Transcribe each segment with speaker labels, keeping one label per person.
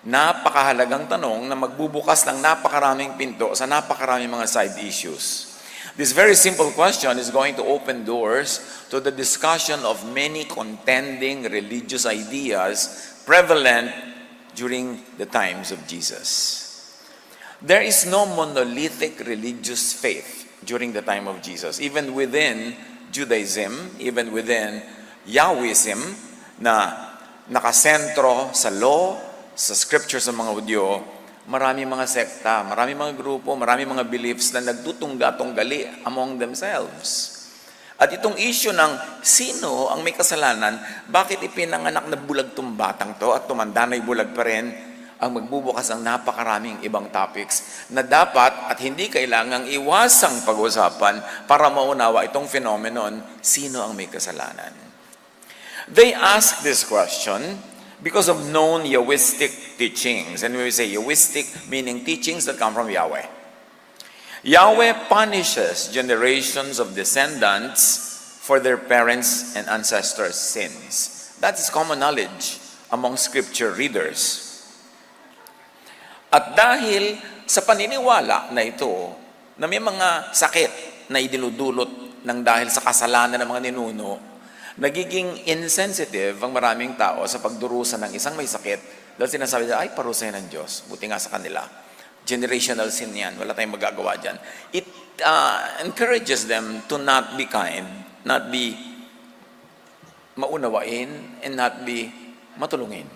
Speaker 1: Napakahalagang tanong na magbubukas ng napakaraming pinto sa napakaraming mga side issues. This very simple question is going to open doors to the discussion of many contending religious ideas prevalent during the times of Jesus. There is no monolithic religious faith during the time of Jesus. Even within Judaism, even within Yahwism, na nakasentro sa law, sa scriptures ng mga Hudyo, marami mga sekta, marami mga grupo, marami mga beliefs na nagtutungga-tunggali among themselves. At itong issue ng sino ang may kasalanan, bakit ipinanganak na bulag tong batang to at tumanda na'y bulag pa rin, ang magbubukas ng napakaraming ibang topics na dapat at hindi kailangang iwasang pag-usapan para maunawa itong phenomenon, sino ang may kasalanan. They ask this question because of known Yahwistic teachings. And when we say Yahwistic, meaning teachings that come from Yahweh. Yahweh punishes generations of descendants for their parents' and ancestors' sins. That is common knowledge among scripture readers. At dahil sa paniniwala na ito, na may mga sakit na idinudulot ng dahil sa kasalanan ng mga ninuno, nagiging insensitive ang maraming tao sa pagdurusa ng isang may sakit dahil sinasabi nila, ay, parusayan ng Diyos. Buti nga sa kanila. Generational sin yan. Wala tayong magagawa dyan. It encourages them to not be kind, not be maunawain, and not be matulungin.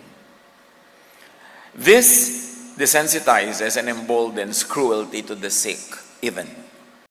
Speaker 1: This desensitizes and emboldens cruelty to the sick, even.